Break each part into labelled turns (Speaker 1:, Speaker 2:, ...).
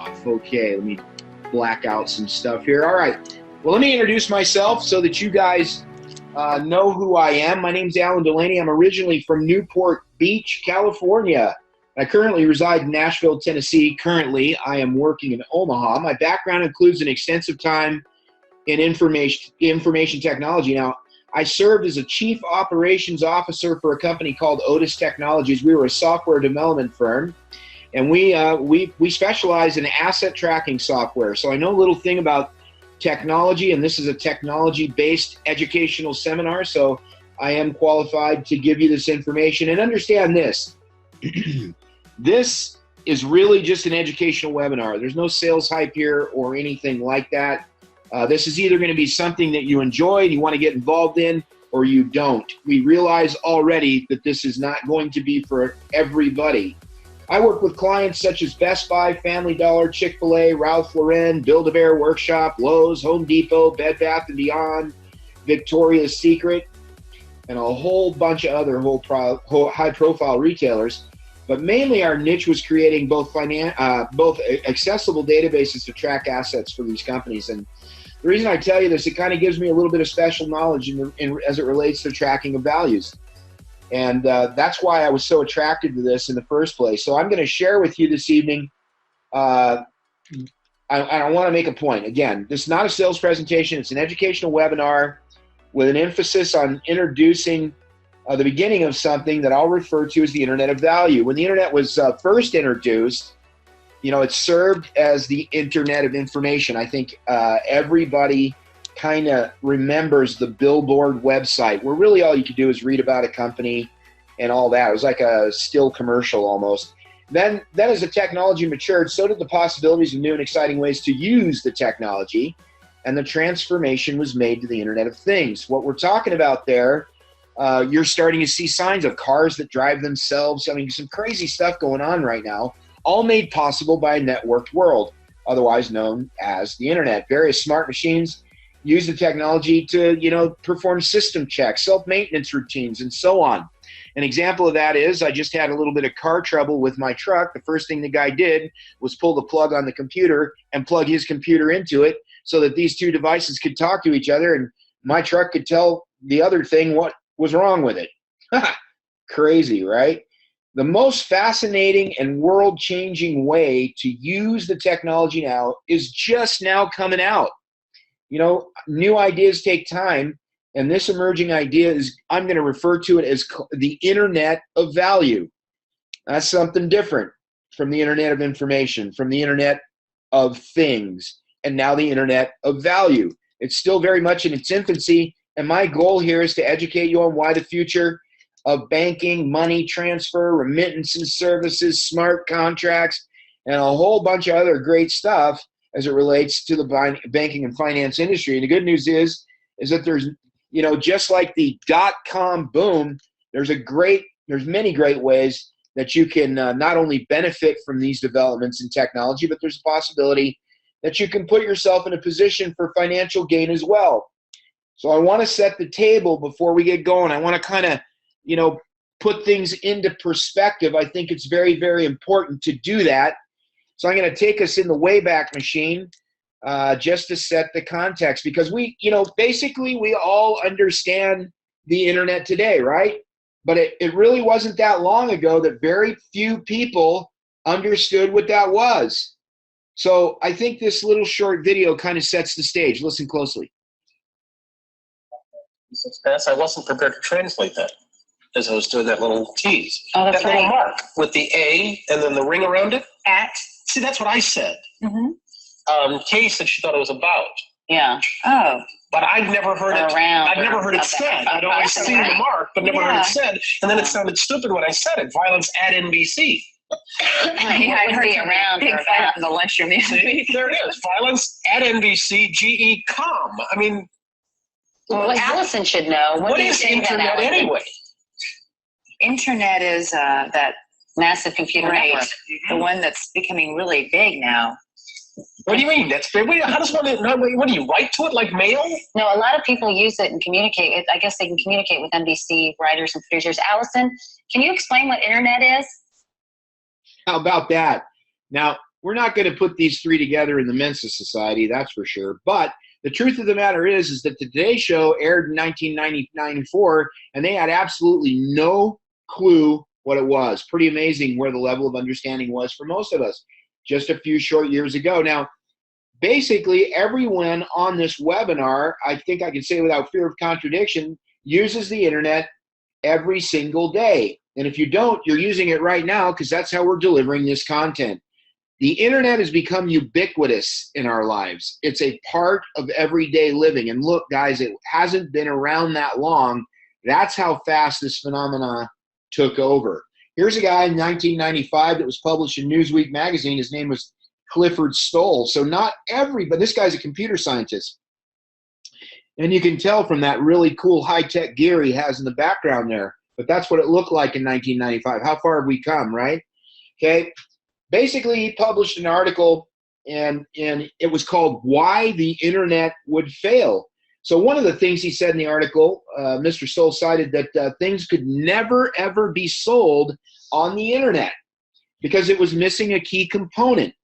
Speaker 1: off. Okay, let me black out some stuff here. All right. Well, let me introduce myself so that you guys know who I am. My name's Alan Delaney. I'm originally from Newport Beach, California. I currently reside in Nashville, Tennessee. Currently, I am working in Omaha. My background includes an extensive time in information technology. Now, I served as a chief operations officer for a company called Otis Technologies. We were a software development firm, and we specialize in asset tracking software. So I know a little thing about technology, and this is a technology-based educational seminar, so I am qualified to give you this information. And understand this, this is really just an educational webinar. There's no sales hype here or anything like that. This is either going to be something that you enjoy and you want to get involved in, or you don't. We realize already that this is not going to be for everybody. I work with clients such as Best Buy, Family Dollar, Chick-fil-A, Ralph Lauren, Build-A-Bear Workshop, Lowe's, Home Depot, Bed Bath & Beyond, Victoria's Secret, and a whole bunch of other high-profile retailers. But mainly our niche was creating both accessible databases to track assets for these companies. And the reason I tell you this, it kind of gives me a little bit of special knowledge as it relates to tracking of values. And that's why I was so attracted to this in the first place. So I'm going to share with you this evening. I want to make a point. Again, this is not a sales presentation. It's an educational webinar with an emphasis on introducing the beginning of something that I'll refer to as the Internet of Value. When the Internet was first introduced, you know, it served as the Internet of Information. I think everybody kind of remembers the Billboard website, where really all you could do is read about a company and all that. It was like a still commercial almost. Then as the technology matured, so did the possibilities of new and exciting ways to use the technology, and the transformation was made to the Internet of Things. What we're talking about there, you're starting to see signs of cars that drive themselves. I mean, some crazy stuff going on right now, all made possible by a networked world, otherwise known as the Internet. Various smart machines use the technology to, you know, perform system checks, self-maintenance routines, and so on. An example of that is I just had a little bit of car trouble with my truck. The first thing the guy did was pull the plug on the computer and plug his computer into it so that these two devices could talk to each other, and my truck could tell the other thing what was wrong with it. Crazy, right? The most fascinating and world-changing way to use the technology now is just now coming out. You know, new ideas take time, and this emerging idea is, I'm going to refer to it as the Internet of Value. That's something different from the Internet of Information, from the Internet of Things, and now the Internet of Value. It's still very much in its infancy, and my goal here is to educate you on why the future of banking, money transfer, remittances services, smart contracts, and a whole bunch of other great stuff as it relates to the banking and finance industry. And the good news is that there's, you know, just like the .com boom, there's many great ways that you can not only benefit from these developments in technology, but there's a possibility that you can put yourself in a position for financial gain as well. So I want to set the table before we get going. I want to kind of, you know, put things into perspective. I think it's very, very important to do that. So I'm going to take us in the Wayback Machine just to set the context, because we, you know, basically we all understand the Internet today, right? But it really wasn't that long ago that very few people understood what that was. So I think this little short video kind of sets the stage. Listen closely.
Speaker 2: I wasn't prepared to translate that as I was doing that little tease.
Speaker 3: Oh, that's
Speaker 2: that
Speaker 3: right.
Speaker 2: little mark with the A and then the ring around it.
Speaker 3: At.
Speaker 2: See, that's what I said.
Speaker 3: Mm-hmm.
Speaker 2: Kay said she thought it was about.
Speaker 3: Yeah. Oh.
Speaker 2: But I've never heard it.
Speaker 3: Around.
Speaker 2: I've never heard it said. I'd always seen the mark, but never heard it said. And then it sounded stupid when I said it. Violence at NBC.
Speaker 3: Yeah, I heard you around big fight in the lunchroom.
Speaker 2: See, there it is. Violence at NBC, GE.com. I mean,
Speaker 3: well, Allison should know.
Speaker 2: What is Internet anyway?
Speaker 3: Internet is that massive computer network, the one that's becoming really big now.
Speaker 2: What do you mean? That's big. How does one? What do you write to it like mail?
Speaker 3: No, a lot of people use it and communicate. I guess they can communicate with NBC writers and producers. Allison, can you explain what Internet is?
Speaker 1: How about that? Now, we're not going to put these three together in the Mensa Society, that's for sure. But the truth of the matter is that the Today Show aired in 1994, and they had absolutely no clue what it was. Pretty amazing where the level of understanding was for most of us just a few short years ago. Now, basically, everyone on this webinar, I think I can say without fear of contradiction, uses the internet every single day. And if you don't, you're using it right now, because that's how we're delivering this content. The internet has become ubiquitous in our lives. It's a part of everyday living. And look, guys, it hasn't been around that long. That's how fast this phenomena took over. Here's a guy in 1995 that was published in Newsweek magazine. His name was Clifford Stoll. So not but this guy's a computer scientist. And you can tell from that really cool high-tech gear he has in the background there. But that's what it looked like in 1995. How far have we come, right? Okay. Basically, he published an article, and it was called Why the Internet Would Fail. So one of the things he said in the article, Mr. Stoll cited that things could never, ever be sold on the internet because it was missing a key component.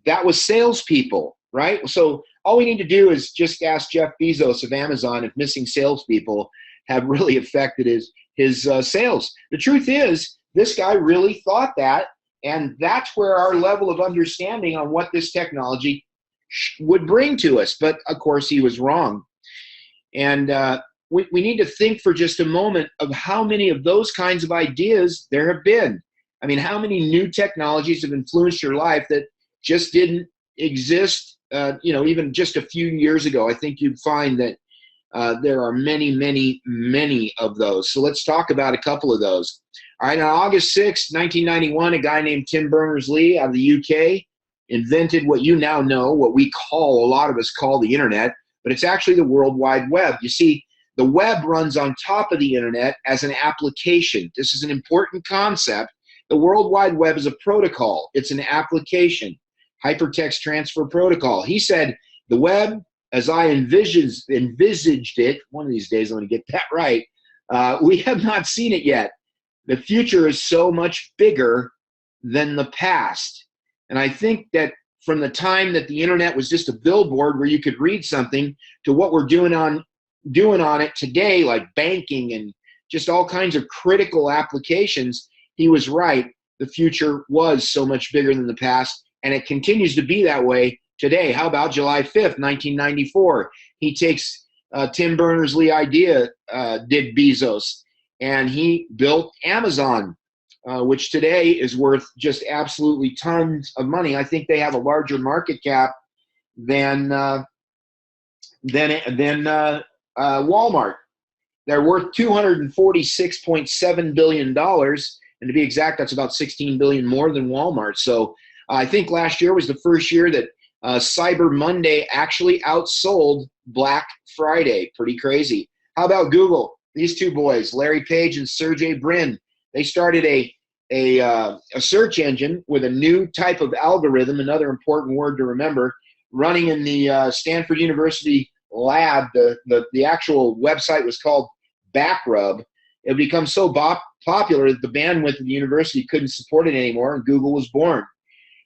Speaker 1: That was salespeople, right? So all we need to do is just ask Jeff Bezos of Amazon if missing salespeople have really affected his sales. The truth is, this guy really thought that, and that's where our level of understanding on what this technology would bring to us. But of course, he was wrong. And we need to think for just a moment of how many of those kinds of ideas there have been. I mean, how many new technologies have influenced your life that just didn't exist, even just a few years ago? I think you'd find that there are many, many, many of those. So let's talk about a couple of those. All right, on August 6, 1991, a guy named Tim Berners-Lee out of the UK invented what you now know, what a lot of us call the internet, but it's actually the World Wide Web. You see, the web runs on top of the internet as an application. This is an important concept. The World Wide Web is a protocol. It's an application, hypertext transfer protocol. He said, the web, as I envisaged it, one of these days I'm going to get that right, we have not seen it yet. The future is so much bigger than the past. And I think that from the time that the internet was just a billboard where you could read something to what we're doing on it today, like banking and just all kinds of critical applications, he was right. The future was so much bigger than the past, and it continues to be that way today. How about July 5th, 1994? He takes Tim Berners-Lee idea, did Bezos, and he built Amazon, which today is worth just absolutely tons of money. I think they have a larger market cap than Walmart. They're worth $246.7 billion, and to be exact, that's about $16 billion more than Walmart. So I think last year was the first year that Cyber Monday actually outsold Black Friday. Pretty crazy. How about Google? These two boys, Larry Page and Sergey Brin, they started a search engine with a new type of algorithm, another important word to remember, running in the Stanford University lab. The actual website was called Backrub. It had become so popular that the bandwidth of the university couldn't support it anymore, and Google was born.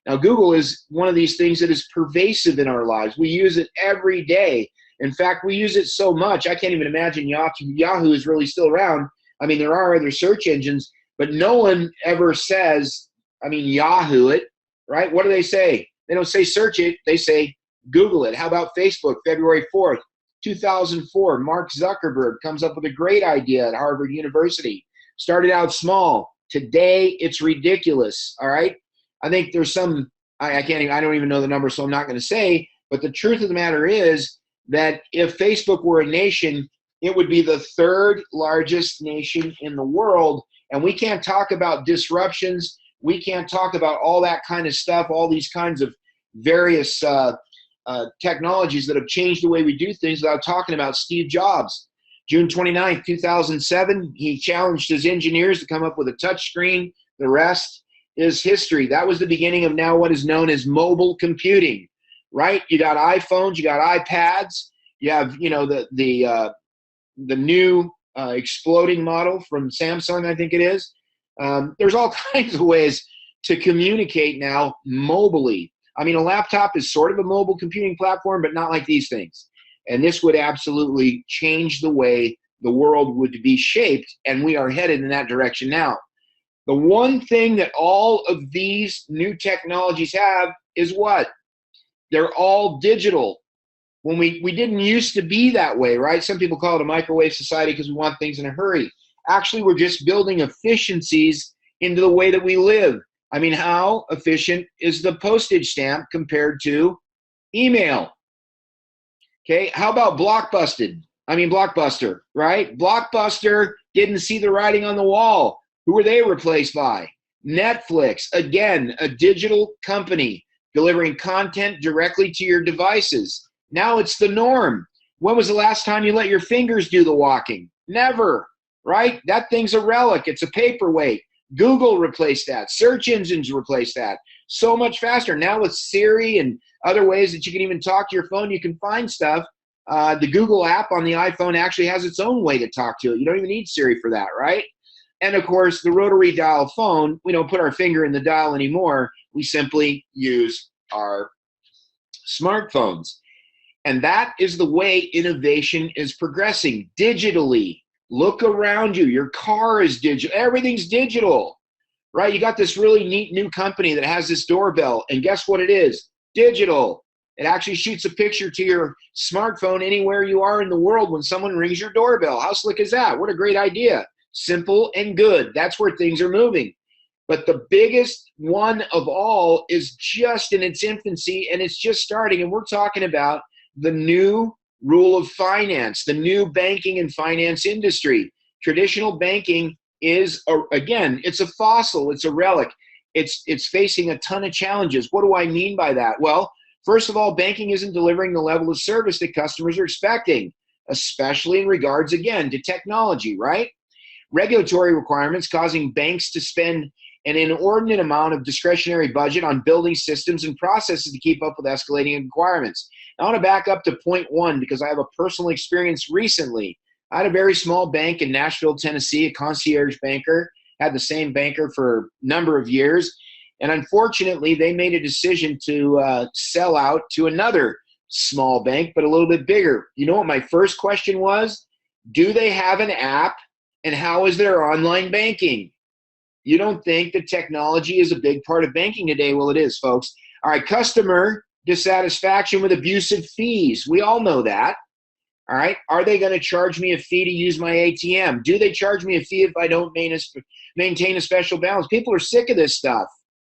Speaker 1: Now, Google is one of these things that is pervasive in our lives. We use it every day. In fact, we use it so much, I can't even imagine Yahoo is really still around. I mean, there are other search engines, but no one ever says, Yahoo it, right? What do they say? They don't say search it. They say Google it. How about Facebook? February 4th, 2004, Mark Zuckerberg comes up with a great idea at Harvard University. Started out small. Today, it's ridiculous, all right? I think there's some, I don't even know the number, so I'm not going to say, but the truth of the matter is that if Facebook were a nation, it would be the third largest nation in the world. And we can't talk about disruptions. We can't talk about all that kind of stuff, all these kinds of various technologies that have changed the way we do things without talking about Steve Jobs. June 29th, 2007, he challenged his engineers to come up with a touch screen. The rest is history. That was the beginning of now what is known as mobile computing, right? You got iPhones, you got iPads, you have, the new exploding model from Samsung, I think it is. There's all kinds of ways to communicate now mobily. I mean, a laptop is sort of a mobile computing platform, but not like these things. And this would absolutely change the way the world would be shaped, and we are headed in that direction now. The one thing that all of these new technologies have is what? They're all digital. When we didn't used to be that way, right? Some people call it a microwave society because we want things in a hurry. Actually, we're just building efficiencies into the way that we live. I mean, how efficient is the postage stamp compared to email? Okay, how about Blockbuster, right? Blockbuster didn't see the writing on the wall. Who were they replaced by? Netflix, again, a digital company delivering content directly to your devices. Now it's the norm. When was the last time you let your fingers do the walking? Never, right? That thing's a relic. It's a paperweight. Google replaced that. Search engines replaced that. So much faster. Now with Siri and other ways that you can even talk to your phone, you can find stuff. The Google app on the iPhone actually has its own way to talk to it. You don't even need Siri for that, right? And of course, the rotary dial phone, we don't put our finger in the dial anymore. We simply use our smartphones. And that is the way innovation is progressing digitally. Look around you. Your car is digital. Everything's digital, right? You got this really neat new company that has this doorbell, and guess what it is? Digital. It actually shoots a picture to your smartphone anywhere you are in the world when someone rings your doorbell. How slick is that? What a great idea. Simple and good. That's where things are moving. But the biggest one of all is just in its infancy, and it's just starting, and we're talking about the new rule of finance, the new banking and finance industry. Traditional banking is, again, it's a fossil, it's a relic. It's facing a ton of challenges. What do I mean by that? Well, first of all, banking isn't delivering the level of service that customers are expecting, especially in regards, again, to technology, right? Regulatory requirements causing banks to spend an inordinate amount of discretionary budget on building systems and processes to keep up with escalating requirements. I want to back up to point one because I have a personal experience recently. I had a very small bank in Nashville, Tennessee, a concierge banker, had the same banker for a number of years. And unfortunately, they made a decision to sell out to another small bank, but a little bit bigger. You know what my first question was? Do they have an app, and how is their online banking? You don't think that technology is a big part of banking today? Well, it is, folks. All right, customer dissatisfaction with abusive fees. We all know that. All right, are they going to charge me a fee to use my ATM? Do they charge me a fee if I don't maintain a special balance? People are sick of this stuff,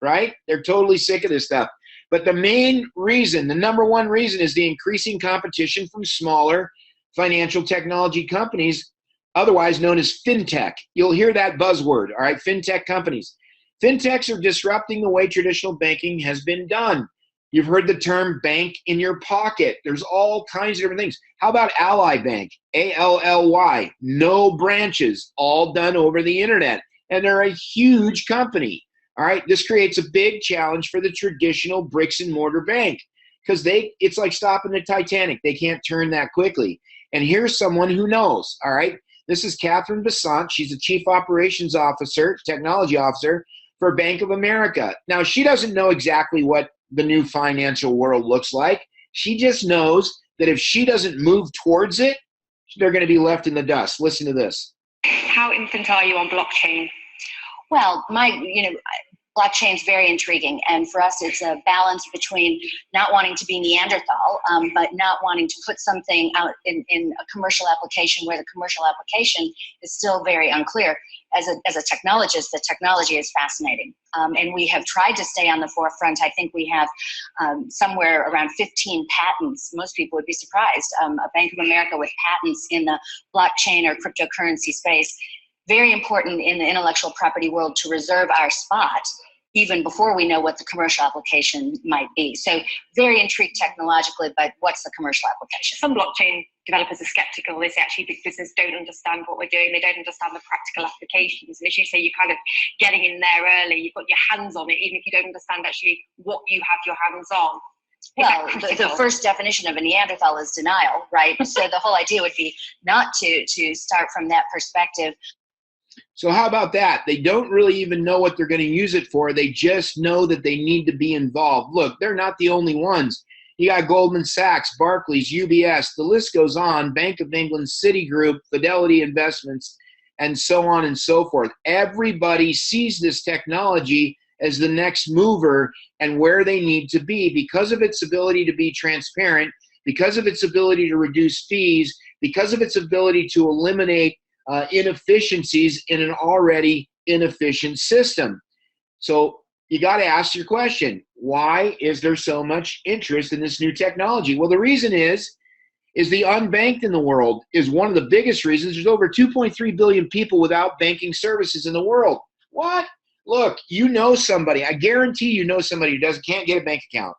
Speaker 1: right? They're totally sick of this stuff. But the main reason, the number one reason, is the increasing competition from smaller financial technology companies, otherwise known as fintech. You'll hear that buzzword, all right, fintech companies. Fintechs are disrupting the way traditional banking has been done. You've heard the term bank in your pocket. There's all kinds of different things. How about Ally Bank, A-L-L-Y, no branches, all done over the internet. And they're a huge company, all right? This creates a big challenge for the traditional bricks and mortar bank because it's like stopping the Titanic. They can't turn that quickly. And here's someone who knows, all right? This is Catherine Besant. She's a Chief Operations Officer, Technology Officer for Bank of America. Now, she doesn't know exactly what the new financial world looks like. She just knows that if she doesn't move towards it, they're going to be left in the dust. Listen to this.
Speaker 4: How infant are you on blockchain?
Speaker 5: Well, blockchain is very intriguing, and for us it's a balance between not wanting to be Neanderthal, but not wanting to put something out in a commercial application where the commercial application is still very unclear. As a technologist, the technology is fascinating, and we have tried to stay on the forefront. I think we have somewhere around 15 patents. Most people would be surprised. A Bank of America with patents in the blockchain or cryptocurrency space. Very important in the intellectual property world to reserve our spot even before we know what the commercial application might be. So very intrigued technologically, but what's the commercial application?
Speaker 4: Some blockchain developers are skeptical. They say actually big business don't understand what we're doing. They don't understand the practical applications. And as you say, you're kind of getting in there early. You've got your hands on it, even if you don't understand actually what you have your hands on.
Speaker 5: Well, the first definition of a Neanderthal is denial, right? So the whole idea would be not to start from that perspective.
Speaker 1: So how about that? They don't really even know what they're going to use it for. They just know that they need to be involved. Look, they're not the only ones. You got Goldman Sachs, Barclays, UBS, the list goes on, Bank of England, Citigroup, Fidelity Investments, and so on and so forth. Everybody sees this technology as the next mover and where they need to be because of its ability to be transparent, because of its ability to reduce fees, because of its ability to eliminate inefficiencies in an already inefficient system. So you got to ask your question, why is there so much interest in this new technology? Well, the reason is the unbanked in the world is one of the biggest reasons. There's over 2.3 billion people without banking services in the world. What? Look, you know somebody, I guarantee you know somebody who can't get a bank account.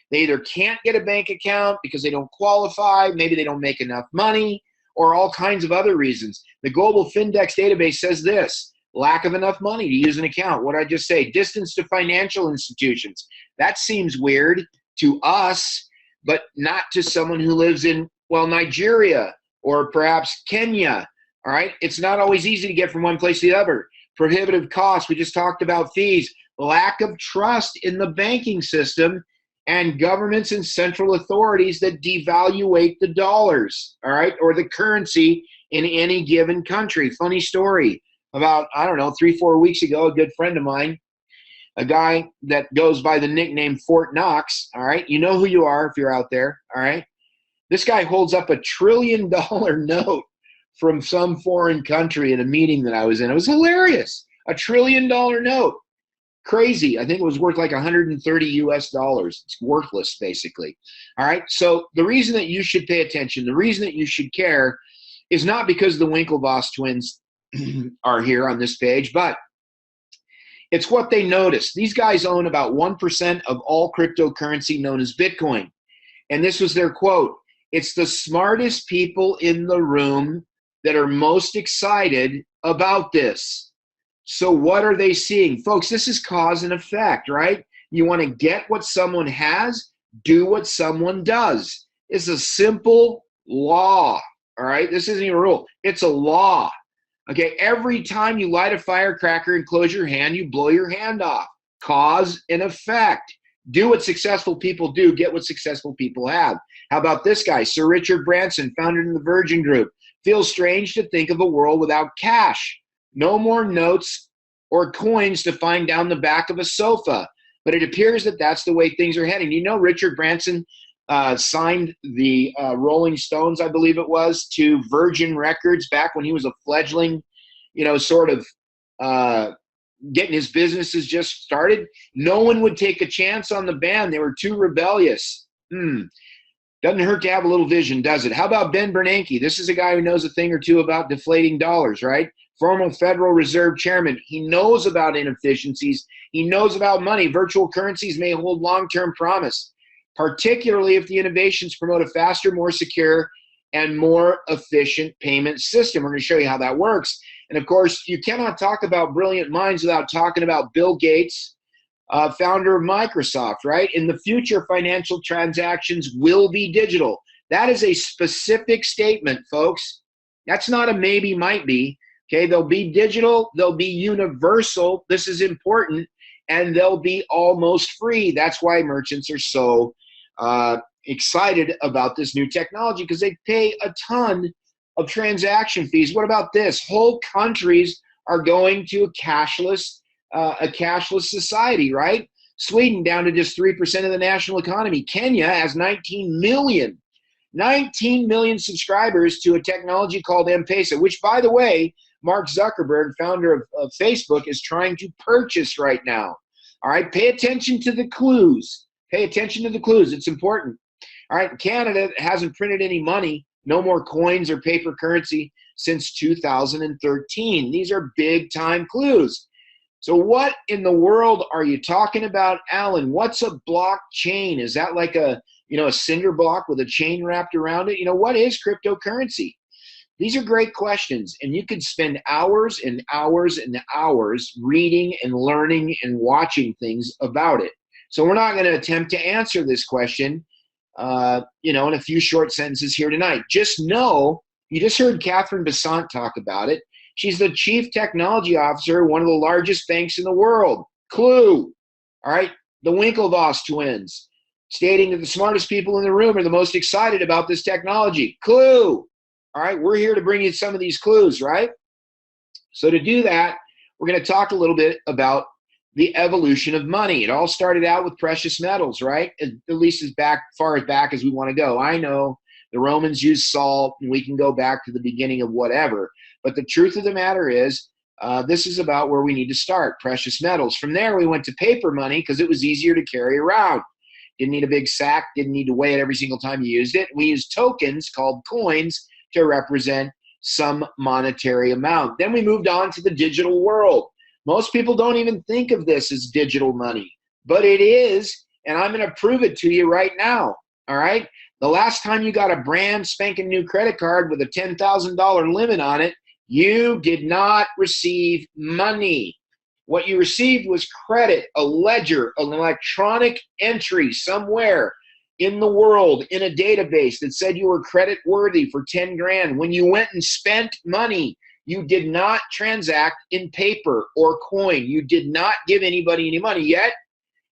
Speaker 1: They either can't get a bank account because they don't qualify, maybe they don't make enough money, or all kinds of other reasons. The Global Findex database says this: lack of enough money to use an account. What did I just say? Distance to financial institutions. That seems weird to us, but not to someone who lives in, well, Nigeria or perhaps Kenya. All right. It's not always easy to get from one place to the other. Prohibitive costs. We just talked about fees. Lack of trust in the banking system and governments and central authorities that devaluate the dollars, all right, or the currency in any given country. Funny story. About, I don't know, 3-4 weeks ago, a good friend of mine, a guy that goes by the nickname Fort Knox, all right, you know who you are if you're out there, all right? This guy holds up $1 trillion note from some foreign country in a meeting that I was in. It was hilarious. $1 trillion note. Crazy. I think it was worth like 130 US dollars. It's worthless, basically. All right. So the reason that you should pay attention, the reason that you should care is not because the Winklevoss twins are here on this page, but it's what they noticed. These guys own about 1% of all cryptocurrency known as Bitcoin. And this was their quote: "It's the smartest people in the room that are most excited about this." So what are they seeing? Folks, this is cause and effect, right? You want to get what someone has, do what someone does. It's a simple law, all right? This isn't even a rule. It's a law, okay? Every time you light a firecracker and close your hand, you blow your hand off. Cause and effect. Do what successful people do. Get what successful people have. How about this guy, Sir Richard Branson, founder of the Virgin Group? Feels strange to think of a world without cash. No more notes or coins to find down the back of a sofa. But it appears that that's the way things are heading. You know, Richard Branson signed the Rolling Stones, I believe it was, to Virgin Records back when he was a fledgling, you know, sort of getting his businesses just started. No one would take a chance on the band. They were too rebellious. Doesn't hurt to have a little vision, does it? How about Ben Bernanke? This is a guy who knows a thing or two about deflating dollars, right? Former Federal Reserve Chairman. He knows about inefficiencies. He knows about money. Virtual currencies may hold long-term promise, particularly if the innovations promote a faster, more secure, and more efficient payment system. We're going to show you how that works. And of course, you cannot talk about brilliant minds without talking about Bill Gates, founder of Microsoft, right? In the future, financial transactions will be digital. That is a specific statement, folks. That's not a maybe, might be. Okay, they'll be digital, they'll be universal, this is important, and they'll be almost free. That's why merchants are so excited about this new technology, because they pay a ton of transaction fees. What about this? Whole countries are going to a cashless society, right? Sweden down to just 3% of the national economy. Kenya has 19 million subscribers to a technology called M-Pesa, which, by the way, Mark Zuckerberg, founder of Facebook, is trying to purchase right now. All right, pay attention to the clues. Pay attention to the clues. It's important. All right, Canada hasn't printed any money, no more coins or paper currency since 2013. These are big time clues. So what in the world are you talking about, Alan? What's a blockchain? Is that like a cinder block with a chain wrapped around it? What is cryptocurrency? These are great questions, and you could spend hours and hours and hours reading and learning and watching things about it. So we're not going to attempt to answer this question, in a few short sentences here tonight. Just know, you just heard Catherine Besant talk about it. She's the chief technology officer of one of the largest banks in the world. Clue. All right. The Winklevoss twins, stating that the smartest people in the room are the most excited about this technology. Clue. All right. We're here to bring you some of these clues, right? So to do that, we're going to talk a little bit about the evolution of money. It all started out with precious metals, right? At least as far back as we want to go. I know the Romans used salt, and we can go back to the beginning of whatever. But the truth of the matter is, this is about where we need to start, precious metals. From there, we went to paper money because it was easier to carry around. Didn't need a big sack, didn't need to weigh it every single time you used it. We used tokens called coins to represent some monetary amount. Then we moved on to the digital world. Most people don't even think of this as digital money, but it is, and I'm going to prove it to you right now, all right? The last time you got a brand spanking new credit card with a $10,000 limit on it, you did not receive money. What you received was credit, a ledger, an electronic entry somewhere in the world in a database that said you were credit worthy for 10 grand. When you went and spent money, you did not transact in paper or coin. You did not give anybody any money, yet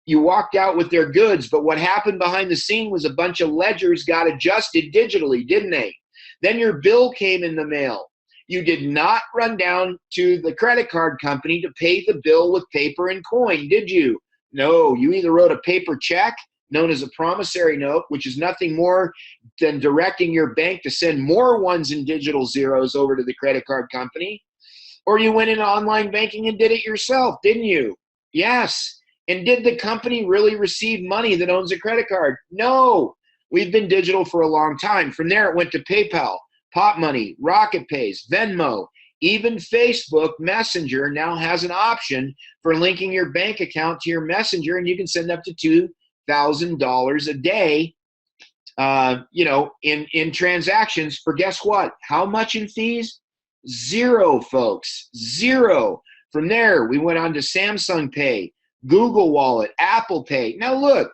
Speaker 1: you walked out with their goods. But what happened behind the scene was a bunch of ledgers got adjusted digitally, didn't they? Then your bill came in the mail. You did not run down to the credit card company to pay the bill with paper and coin, did you? No, you either wrote a paper check, known as a promissory note, which is nothing more than directing your bank to send more ones and digital zeros over to the credit card company, or you went into online banking and did it yourself, didn't you? Yes. And did the company really receive money that owns a credit card? No. We've been digital for a long time. From there, it went to PayPal, Pop Money, Rocket Pays, Venmo. Even Facebook Messenger now has an option for linking your bank account to your Messenger, and you can send up to $2,000 a day, in transactions for guess what? How much in fees? Zero, folks, zero. From there, we went on to Samsung Pay, Google Wallet, Apple Pay. Now look,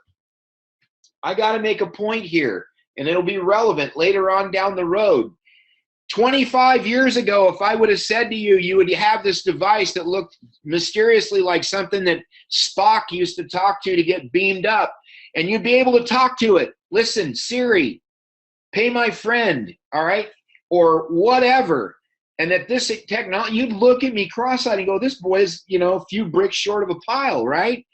Speaker 1: I got to make a point here, and it'll be relevant later on down the road. 25 years ago, if I would have said to you, you would have this device that looked mysteriously like something that Spock used to talk to get beamed up, and you'd be able to talk to it. Listen, Siri, pay my friend, all right, or whatever. And that this technology, you'd look at me cross-eyed and go, this boy is, a few bricks short of a pile, right?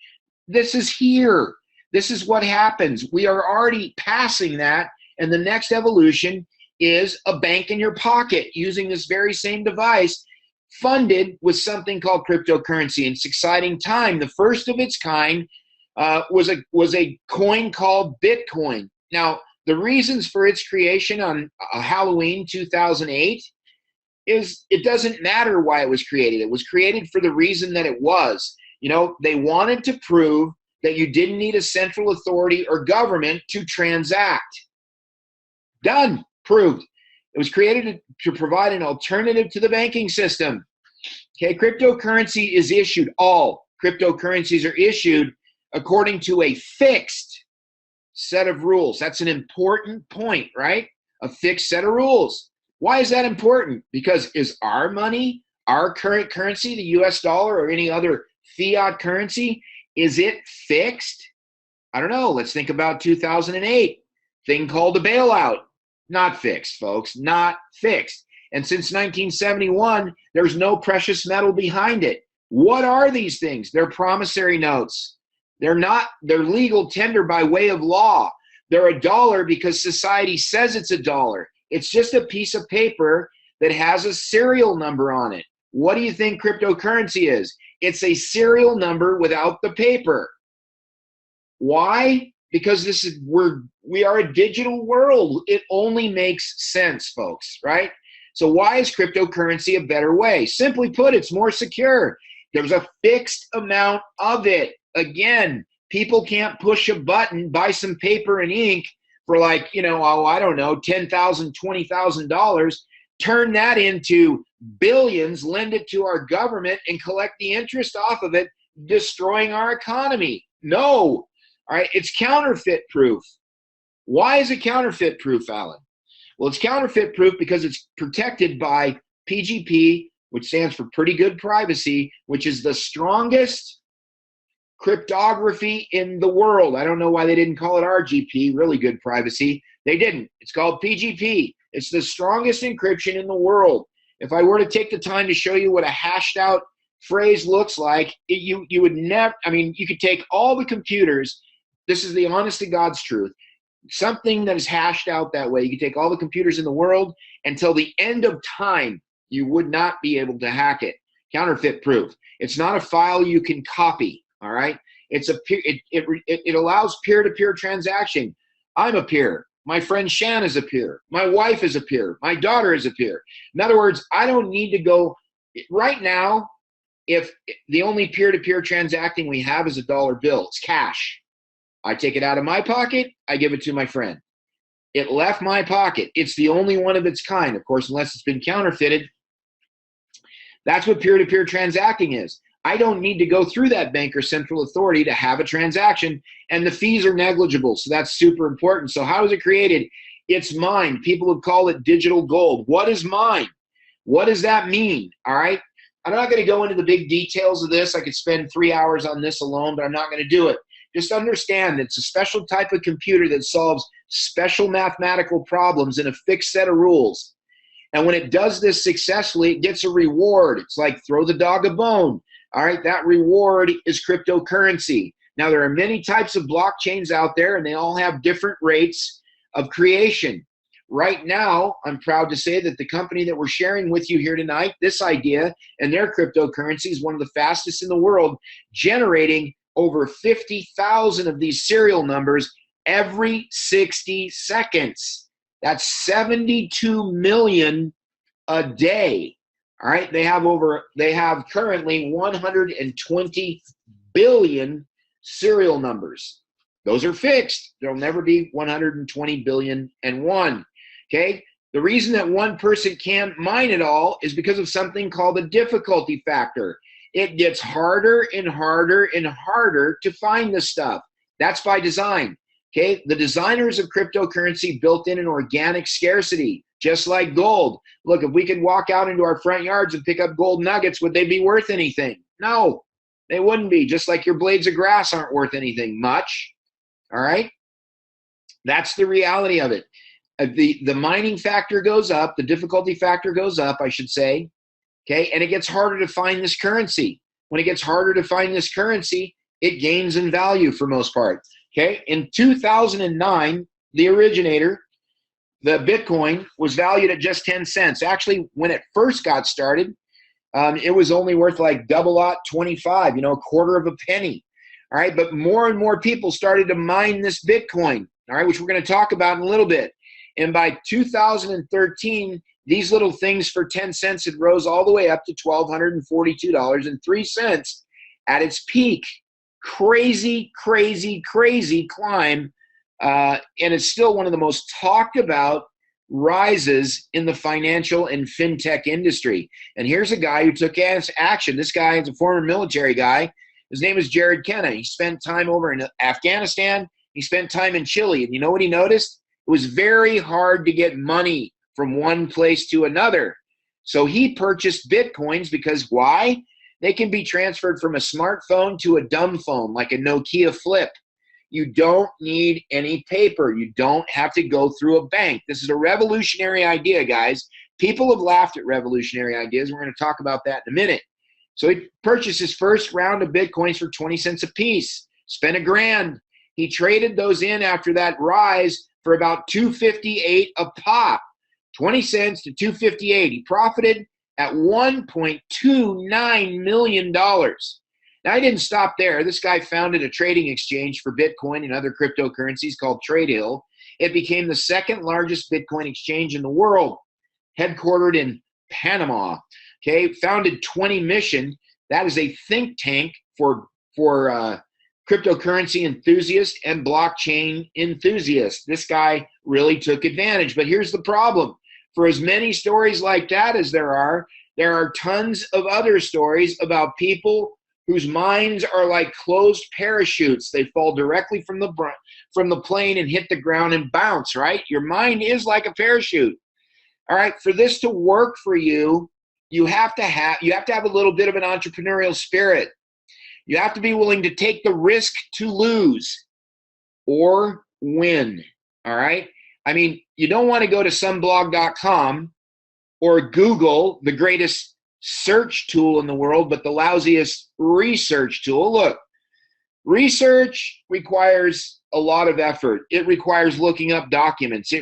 Speaker 1: This is here. This is what happens. We are already passing that, and the next evolution is a bank in your pocket using this very same device, funded with something called cryptocurrency. And it's exciting time. The first of its kind was a coin called Bitcoin. Now, the reasons for its creation on Halloween 2008 is it doesn't matter why it was created. It was created for the reason that it was. They wanted to prove that you didn't need a central authority or government to transact. Done. Proved. It was created to provide an alternative to the banking system. Okay, cryptocurrency is issued. All cryptocurrencies are issued according to a fixed set of rules. That's an important point, right? A fixed set of rules. Why is that important? Because is our money, our current currency, the US dollar or any other fiat currency, is it fixed? I don't know. Let's think about 2008. Thing called a bailout. Not fixed, folks, not fixed. And since 1971, there's no precious metal behind it. What are these things? They're promissory notes. They're legal tender by way of law. They're a dollar because society says it's a dollar. It's just a piece of paper that has a serial number on it. What do you think cryptocurrency is? It's a serial number without the paper. Why? Because we are a digital world. It only makes sense, folks, right? So why is cryptocurrency a better way? Simply put, it's more secure. There's a fixed amount of it. Again, people can't push a button, buy some paper and ink for like, $10,000, $20,000, turn that into billions, lend it to our government and collect the interest off of it, destroying our economy. No. All right, it's counterfeit proof. Why is it counterfeit proof, Alan? Well, it's counterfeit proof because it's protected by PGP, which stands for pretty good privacy, which is the strongest cryptography in the world. I don't know why they didn't call it RGP, really good privacy. They didn't. It's called PGP. It's the strongest encryption in the world. If I were to take the time to show you what a hashed out phrase looks like, you would never, I mean, you could take all the computers, this is the honest to God's truth, something that is hashed out that way, you could take all the computers in the world, until the end of time, you would not be able to hack it. Counterfeit proof. It's not a file you can copy, all right? It allows peer-to-peer transaction. I'm a peer. My friend Shan is a peer. My wife is a peer. My daughter is a peer. In other words, I don't need to go, right now, if the only peer-to-peer transacting we have is a dollar bill, it's cash. I take it out of my pocket, I give it to my friend. It left my pocket. It's the only one of its kind, of course, unless it's been counterfeited. That's what peer-to-peer transacting is. I don't need to go through that bank or central authority to have a transaction, and the fees are negligible, so that's super important. So how is it created? It's mine. People would call it digital gold. What is mine? What does that mean? All right? I'm not going to go into the big details of this. I could spend 3 hours on this alone, but I'm not going to do it. Just understand it's a special type of computer that solves special mathematical problems in a fixed set of rules. And when it does this successfully, it gets a reward. It's like throw the dog a bone. All right, that reward is cryptocurrency. Now, there are many types of blockchains out there, and they all have different rates of creation. Right now, I'm proud to say that the company that we're sharing with you here tonight, this idea and their cryptocurrency is one of the fastest in the world, generating over 50,000 of these serial numbers every 60 seconds. That's 72 million a day. All right, they have currently 120 billion serial numbers. Those are fixed. There'll never be 120 billion and one. Okay? The reason that one person can't mine it all is because of something called a difficulty factor. It gets harder and harder and harder to find this stuff. That's by design. Okay? The designers of cryptocurrency built in an organic scarcity, just like gold. Look, if we could walk out into our front yards and pick up gold nuggets, would they be worth anything? No, they wouldn't be. Just like your blades of grass aren't worth anything much. All right? That's the reality of it. The mining factor goes up, the difficulty factor goes up, I should say. Okay, and it gets harder to find this currency. When it gets harder to find this currency, it gains in value for most part. Okay, in 2009, the originator, the Bitcoin, was valued at just 10 cents. Actually, when it first got started, it was only worth like $0.25, a quarter of a penny. All right, but more and more people started to mine this Bitcoin, all right, which we're going to talk about in a little bit. And by 2013, these little things for 10 cents, it rose all the way up to $1,242.03 at its peak. Crazy, crazy, crazy climb. And it's still one of the most talked about rises in the financial and fintech industry. And here's a guy who took action. This guy is a former military guy. His name is Jared Kenna. He spent time over in Afghanistan. He spent time in Chile. And you know what he noticed? It was very hard to get money from one place to another. So he purchased Bitcoins because why? They can be transferred from a smartphone to a dumb phone, like a Nokia Flip. You don't need any paper. You don't have to go through a bank. This is a revolutionary idea, guys. People have laughed at revolutionary ideas. We're going to talk about that in a minute. So he purchased his first round of Bitcoins for 20 cents a piece, spent $1,000. He traded those in after that rise for about $2.58 a pop, 20 cents to $2.58. He profited at $1.29 million. Now, he didn't stop there. This guy founded a trading exchange for Bitcoin and other cryptocurrencies called TradeHill. It became the second largest Bitcoin exchange in the world, headquartered in Panama. Okay, founded 20 Mission. That is a think tank for cryptocurrency enthusiasts and blockchain enthusiasts. This guy really took advantage. But here's the problem. For as many stories like that as there are tons of other stories about people whose minds are like closed parachutes. They fall directly from the plane and hit the ground and bounce, right? Your mind is like a parachute. All right, for this to work for you, you have to have a little bit of an entrepreneurial spirit. You have to be willing to take the risk to lose or win. All right. I mean, you don't want to go to someblog.com or Google, the greatest search tool in the world, but the lousiest research tool. Look, research requires a lot of effort. It requires looking up documents.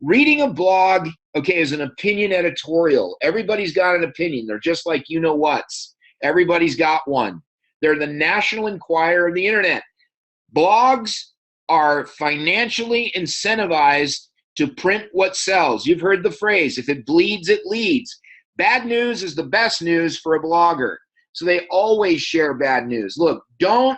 Speaker 1: Reading a blog, okay, is an opinion editorial. Everybody's got an opinion. They're just like you-know-whats. Everybody's got one. They're the National Enquirer of the internet. Blogs are financially incentivized to print what sells. You've heard the phrase, if it bleeds, it leads. Bad news is the best news for a blogger. So they always share bad news. Look, don't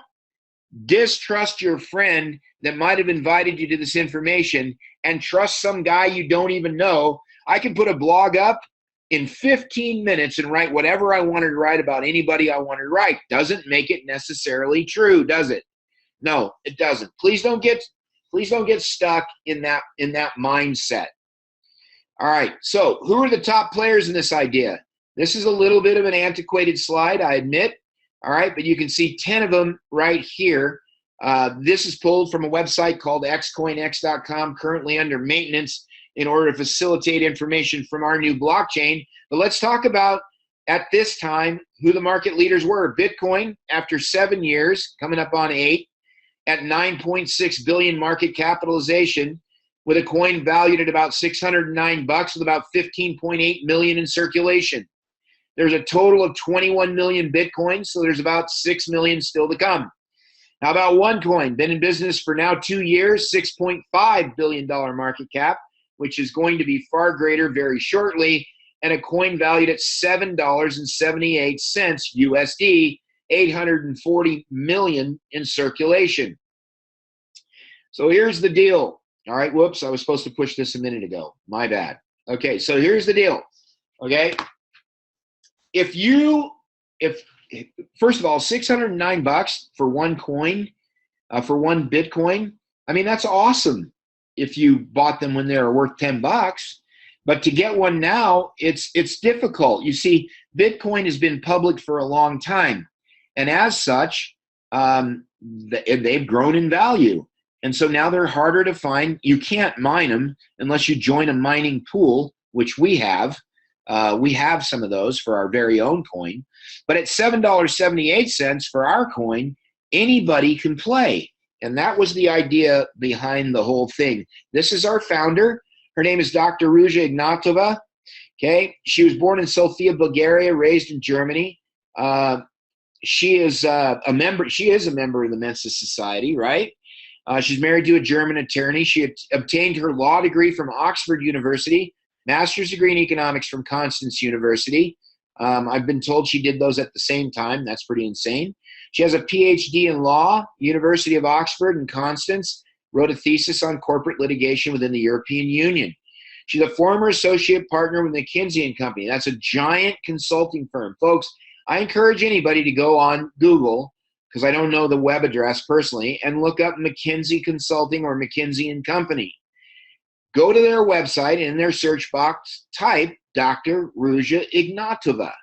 Speaker 1: distrust your friend that might have invited you to this information and trust some guy you don't even know. I can put a blog up in 15 minutes and write whatever I wanted to write about anybody I wanted to write. Doesn't make it necessarily true, does it? No, it doesn't. Please don't get stuck in that mindset. All right, so who are the top players in this idea? This is a little bit of an antiquated slide, I admit. All right, but you can see 10 of them right here. This is pulled from a website called xcoinx.com, currently under maintenance in order to facilitate information from our new blockchain. But let's talk about, at this time, who the market leaders were. Bitcoin, after 7 years, coming up on 8, at 9.6 billion market capitalization, with a coin valued at about $609 with about 15.8 million in circulation. There's a total of 21 million Bitcoins, so there's about 6 million still to come. How about OneCoin? Been in business for now 2 years, $6.5 billion market cap, which is going to be far greater very shortly, and a coin valued at $7.78 USD, 840 million in circulation. So here's the deal. All right, whoops, I was supposed to push this a minute ago. My bad. Okay, so here's the deal. Okay, if first of all, $609 for one coin, for one Bitcoin, I mean, that's awesome if you bought them when they were worth $10. But to get one now, it's difficult. You see, Bitcoin has been public for a long time, and as such, they've grown in value. And so now they're harder to find. You can't mine them unless you join a mining pool, which we have. We have some of those for our very own coin. But at $7.78 for our coin, anybody can play. And that was the idea behind the whole thing. This is our founder. Her name is Dr. Ruja Ignatova. Okay, she was born in Sofia, Bulgaria, raised in Germany. She is a member. She is a member of the Mensa Society, right? She's married to a German attorney. She obtained her law degree from Oxford University, master's degree in economics from Constance University. I've been told she did those at the same time. That's pretty insane. She has a PhD in law, University of Oxford and Constance, wrote a thesis on corporate litigation within the European Union. She's a former associate partner with McKinsey & Company. That's a giant consulting firm. Folks, I encourage anybody to go on Google, because I don't know the web address personally, and look up McKinsey Consulting or McKinsey & Company. Go to their website, and in their search box, type Dr. Ruja Ignatova.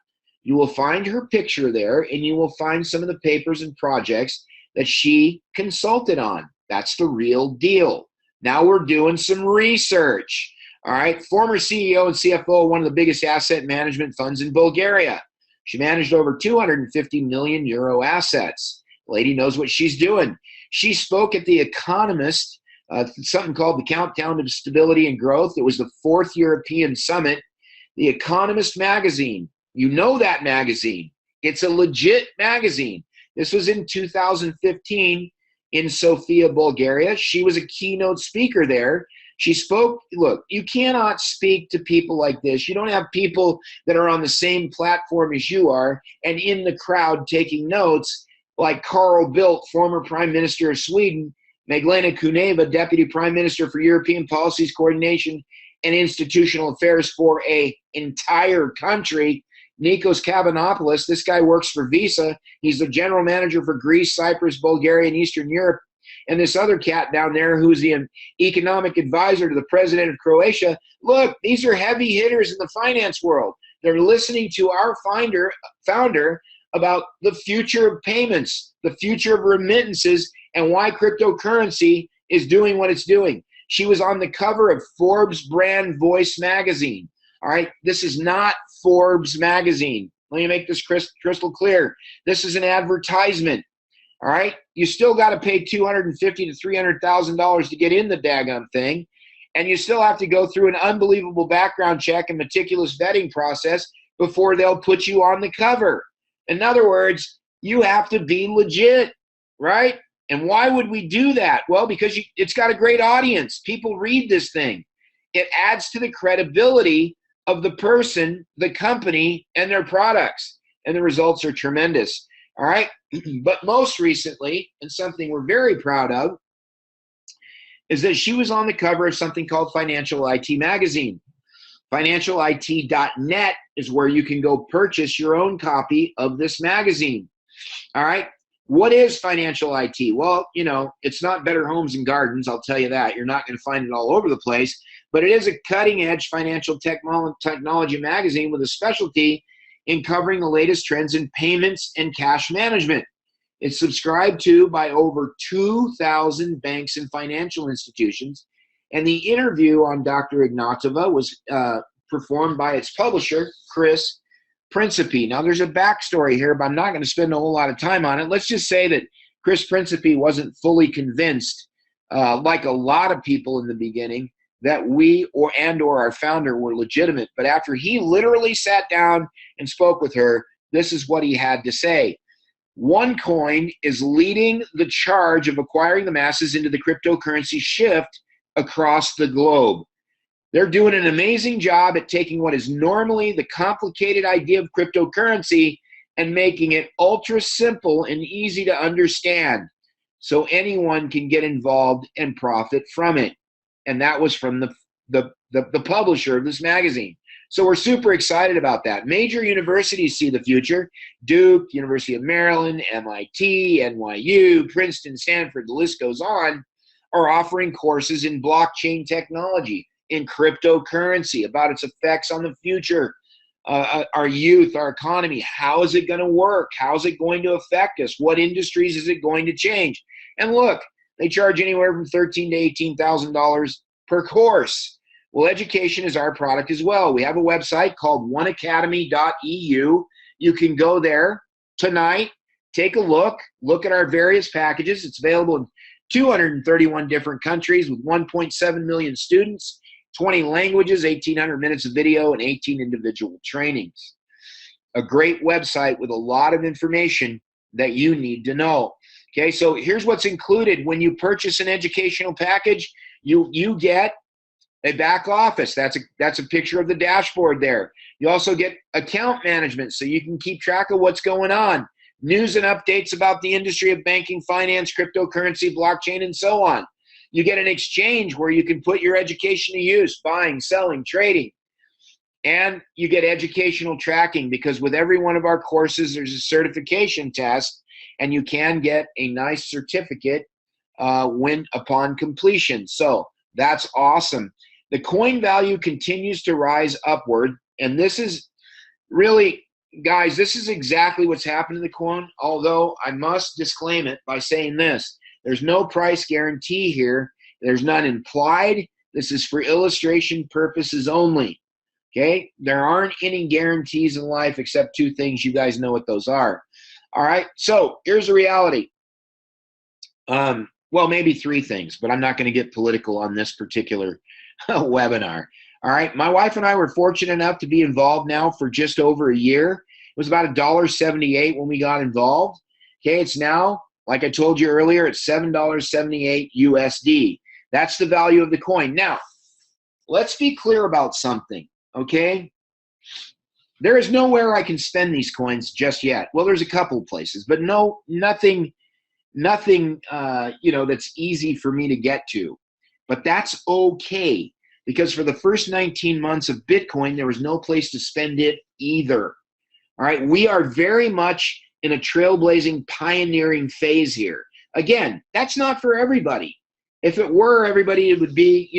Speaker 1: You will find her picture there, and you will find some of the papers and projects that she consulted on. That's the real deal. Now we're doing some research. All right, former CEO and CFO of one of the biggest asset management funds in Bulgaria. She managed over 250 million euro assets. The lady knows what she's doing. She spoke at The Economist, something called the Countdown to Stability and Growth. It was the 4th European Summit. The Economist magazine. You know that magazine. It's a legit magazine. This was in 2015 in Sofia, Bulgaria. She was a keynote speaker there. She spoke, look, you cannot speak to people like this. You don't have people that are on the same platform as you are and in the crowd taking notes like Carl Bildt, former Prime Minister of Sweden, Magdalena Kuneva, Deputy Prime Minister for European Policies Coordination and Institutional Affairs for an entire country, Nikos Kabanopoulos. This guy works for Visa. He's the general manager for Greece, Cyprus, Bulgaria, and Eastern Europe. And this other cat down there who's the economic advisor to the president of Croatia. Look, these are heavy hitters in the finance world. They're listening to our founder about the future of payments, the future of remittances, and why cryptocurrency is doing what it's doing. She was on the cover of Forbes Brand Voice magazine. All right, this is not Forbes magazine. Let me make this crystal clear. This is an advertisement. All right, you still got to pay $250,000 to $300,000 to get in the daggum thing, and you still have to go through an unbelievable background check and meticulous vetting process before they'll put you on the cover. In other words, you have to be legit, right? And why would we do that? Well, because it's got a great audience. People read this thing. It adds to the credibility of the person, the company, and their products. And the results are tremendous. All right. But most recently, and something we're very proud of, is that she was on the cover of something called Financial IT Magazine. FinancialIT.net is where you can go purchase your own copy of this magazine. All right. What is Financial IT? Well, you know, it's not Better Homes and Gardens, I'll tell you that. You're not going to find it all over the place, but it is a cutting-edge financial technology magazine with a specialty in covering the latest trends in payments and cash management. It's subscribed to by over 2,000 banks and financial institutions, and the interview on Dr. Ignatova was performed by its publisher, Chris Principe. Now, there's a backstory here, but I'm not going to spend a whole lot of time on it. Let's just say that Chris Principe wasn't fully convinced, like a lot of people in the beginning, that we or our founder were legitimate. But after he literally sat down and spoke with her, this is what he had to say. OneCoin is leading the charge of acquiring the masses into the cryptocurrency shift across the globe. They're doing an amazing job at taking what is normally the complicated idea of cryptocurrency and making it ultra simple and easy to understand so anyone can get involved and profit from it. And that was from the publisher of this magazine. So we're super excited about that. Major universities see the future. Duke, University of Maryland, MIT, NYU, Princeton, Stanford, the list goes on, are offering courses in blockchain technology, in cryptocurrency, about its effects on the future, our youth, our economy. How is it going to work? How is it going to affect us? What industries is it going to change? And look, they charge anywhere from $13,000 to $18,000 per course. Well, education is our product as well. We have a website called oneacademy.eu. You can go there tonight, take a look at our various packages. It's available in 231 different countries with 1.7 million students, 20 languages, 1,800 minutes of video, and 18 individual trainings. A great website with a lot of information that you need to know. Okay, so here's what's included when you purchase an educational package. You get a back office. That's a picture of the dashboard there. You also get account management so you can keep track of what's going on. News and updates about the industry of banking, finance, cryptocurrency, blockchain, and so on. You get an exchange where you can put your education to use, buying, selling, trading. And you get educational tracking because with every one of our courses, there's a certification test, and you can get a nice certificate upon completion. So that's awesome. The coin value continues to rise upward, and this is really, guys, this is exactly what's happened to the coin, although I must disclaim it by saying this. There's no price guarantee here. There's none implied. This is for illustration purposes only, okay? There aren't any guarantees in life except two things. You guys know what those are. All right, so here's the reality. Well, maybe three things, but I'm not going to get political on this particular webinar. All right, my wife and I were fortunate enough to be involved now for just over a year. It was about $1.78 when we got involved. Okay, it's now, like I told you earlier, it's $7.78 USD. That's the value of the coin. Now, let's be clear about something, okay? There is nowhere I can spend these coins just yet. Well, there's a couple of places, but nothing that's easy for me to get to. But that's okay, because for the first 19 months of Bitcoin, there was no place to spend it either. All right, we are very much in a trailblazing, pioneering phase here. Again, that's not for everybody. If it were everybody, it would be,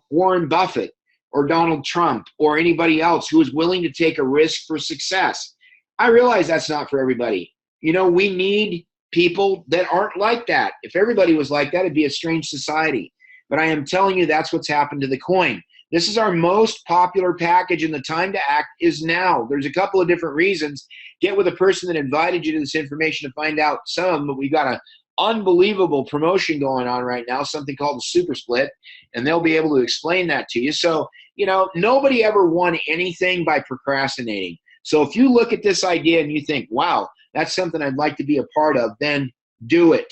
Speaker 1: Warren Buffett or Donald Trump or anybody else who is willing to take a risk for success. I realize that's not for everybody. You know, we need people that aren't like that. If everybody was like that, it'd be a strange society. But I am telling you, that's what's happened to the coin. This is our most popular package, and the time to act is now. There's a couple of different reasons. Get with a person that invited you to this information to find out some of them, but we've got an unbelievable promotion going on right now, something called the Super Split, and they'll be able to explain that to you. So, you know, nobody ever won anything by procrastinating. So if you look at this idea and you think, wow, that's something I'd like to be a part of, then do it.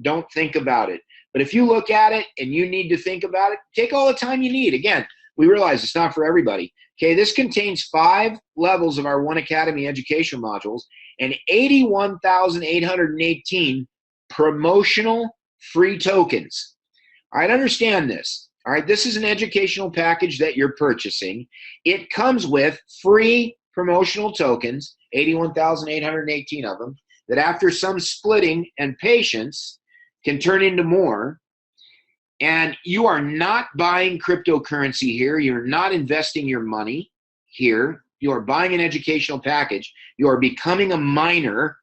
Speaker 1: Don't think about it. But if you look at it and you need to think about it, take all the time you need. Again, we realize it's not for everybody. Okay, this contains 5 levels of our One Academy education modules and 81,818 promotional free tokens. All right, understand this. All right, this is an educational package that you're purchasing. It comes with free promotional tokens, 81,818 of them, that after some splitting and patience can turn into more. And you are not buying cryptocurrency here. You're not investing your money here. You are buying an educational package. You are becoming a miner,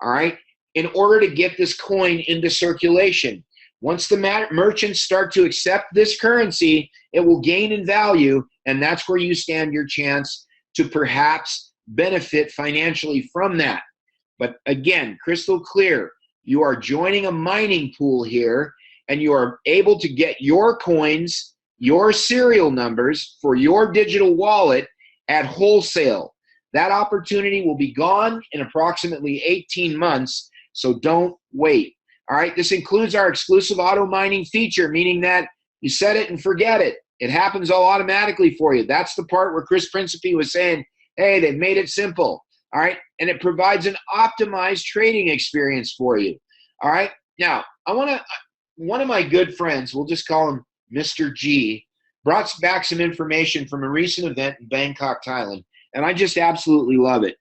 Speaker 1: all right, in order to get this coin into circulation. Once the merchants start to accept this currency, it will gain in value, and that's where you stand your chance to perhaps benefit financially from that. But again, crystal clear, you are joining a mining pool here, and you are able to get your coins, your serial numbers for your digital wallet at wholesale. That opportunity will be gone in approximately 18 months, so don't wait. All right, this includes our exclusive auto mining feature, meaning that you set it and forget it. It happens all automatically for you. That's the part where Chris Principe was saying, hey, they've made it simple. All right, and it provides an optimized trading experience for you. All right, now one of my good friends, we'll just call him Mr. G, brought back some information from a recent event in Bangkok, Thailand, and I just absolutely love it.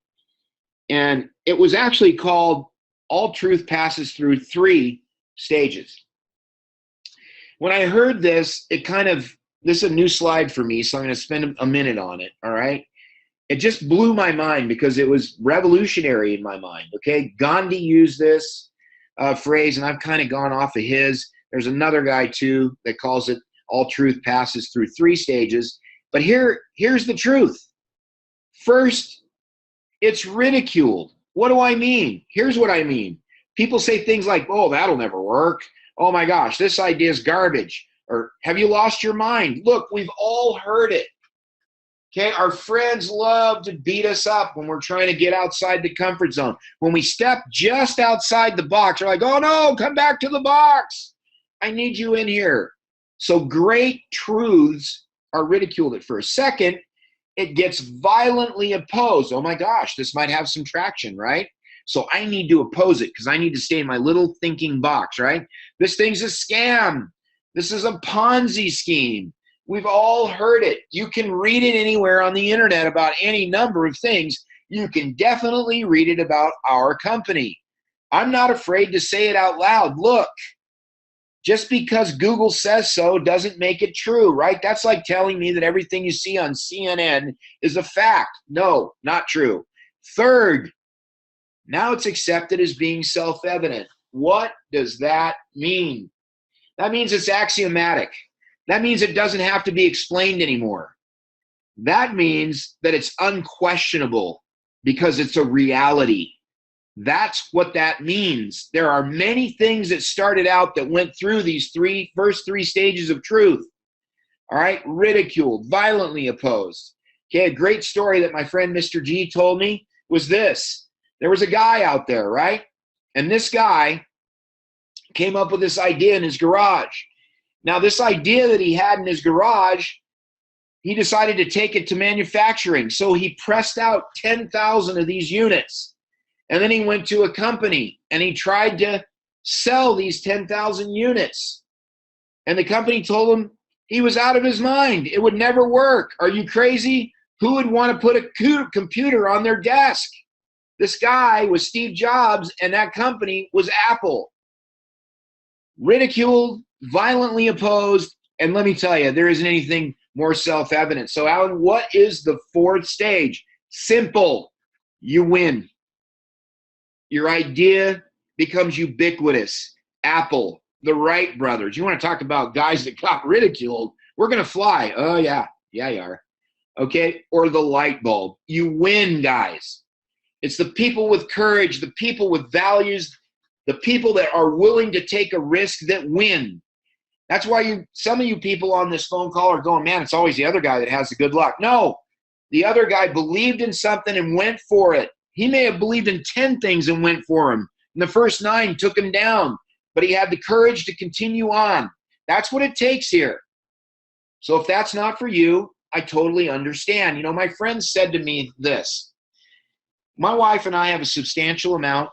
Speaker 1: And it was actually called All Truth Passes Through 3 Stages. When I heard this, this is a new slide for me, so I'm going to spend a minute on it, all right? It just blew my mind because it was revolutionary in my mind, okay? Gandhi used this phrase, and I've kind of gone off of his. There's another guy too that calls it all truth passes through 3 stages. But here's the truth. First, it's ridiculed. What do I mean? Here's what I mean. People say things like, oh, that'll never work. Oh my gosh, this idea is garbage. Or have you lost your mind? Look, we've all heard it. Okay, our friends love to beat us up when we're trying to get outside the comfort zone. When we step just outside the box, we're like, oh no, come back to the box. I need you in here. So great truths are ridiculed at first. Second, it gets violently opposed. Oh my gosh, this might have some traction, right? So I need to oppose it because I need to stay in my little thinking box, right? This thing's a scam. This is a Ponzi scheme. We've all heard it. You can read it anywhere on the internet about any number of things. You can definitely read it about our company. I'm not afraid to say it out loud. Look, just because Google says so doesn't make it true, right? That's like telling me that everything you see on CNN is a fact. No, not true. Third, now it's accepted as being self-evident. What does that mean? That means it's axiomatic. That means it doesn't have to be explained anymore. That means that it's unquestionable because it's a reality. That's what that means. There are many things that started out that went through these first three stages of truth. All right, ridiculed, violently opposed. Okay, a great story that my friend Mr. G told me was this. There was a guy out there, right? And this guy came up with this idea in his garage. Now, this idea that he had in his garage, he decided to take it to manufacturing. So he pressed out 10,000 of these units. And then he went to a company and he tried to sell these 10,000 units. And the company told him he was out of his mind. It would never work. Are you crazy? Who would want to put a computer on their desk? This guy was Steve Jobs and that company was Apple. Ridiculed, violently opposed, and let me tell you, there isn't anything more self-evident. So, Alan, what is the fourth stage? Simple. You win. Your idea becomes ubiquitous. Apple, the Wright brothers. You want to talk about guys that got ridiculed? We're going to fly. Oh, yeah. Yeah, you are. Okay? Or the light bulb. You win, guys. It's the people with courage, the people with values, the people that are willing to take a risk that win. That's why some of you people on this phone call are going, man, it's always the other guy that has the good luck. No, the other guy believed in something and went for it. He may have believed in 10 things and went for him. And the first 9 took him down, but he had the courage to continue on. That's what it takes here. So if that's not for you, I totally understand. You know, my friend said to me this. My wife and I have a substantial amount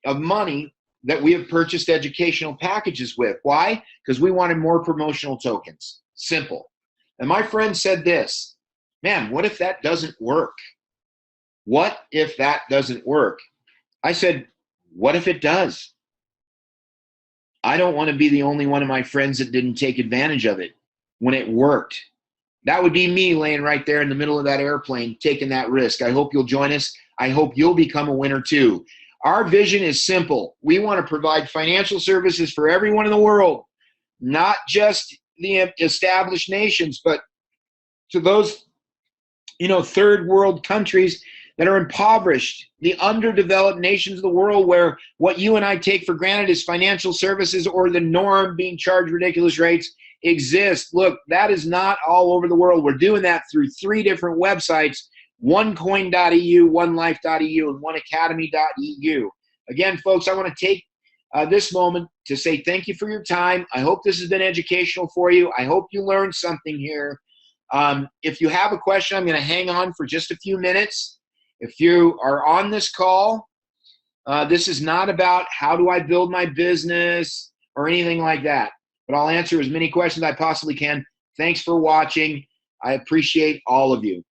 Speaker 1: of money that we have purchased educational packages with. Why? Because we wanted more promotional tokens. Simple. And my friend said this, man, what if that doesn't work? What if that doesn't work? I said, what if it does? I don't want to be the only one of my friends that didn't take advantage of it when it worked. That would be me laying right there in the middle of that airplane taking that risk. I hope you'll join us. I hope you'll become a winner too. Our vision is simple. We want to provide financial services for everyone in the world, not just the established nations, but to those, third world countries that are impoverished, the underdeveloped nations of the world where what you and I take for granted is financial services or the norm being charged ridiculous rates exist. Look, that is not all over the world. We're doing that through 3 different websites, onecoin.eu, onelife.eu, and oneacademy.eu. Again, folks, I want to take this moment to say thank you for your time. I hope this has been educational for you. I hope you learned something here. If you have a question, I'm going to hang on for just a few minutes. If you are on this call, this is not about how do I build my business or anything like that, but I'll answer as many questions as I possibly can. Thanks for watching. I appreciate all of you.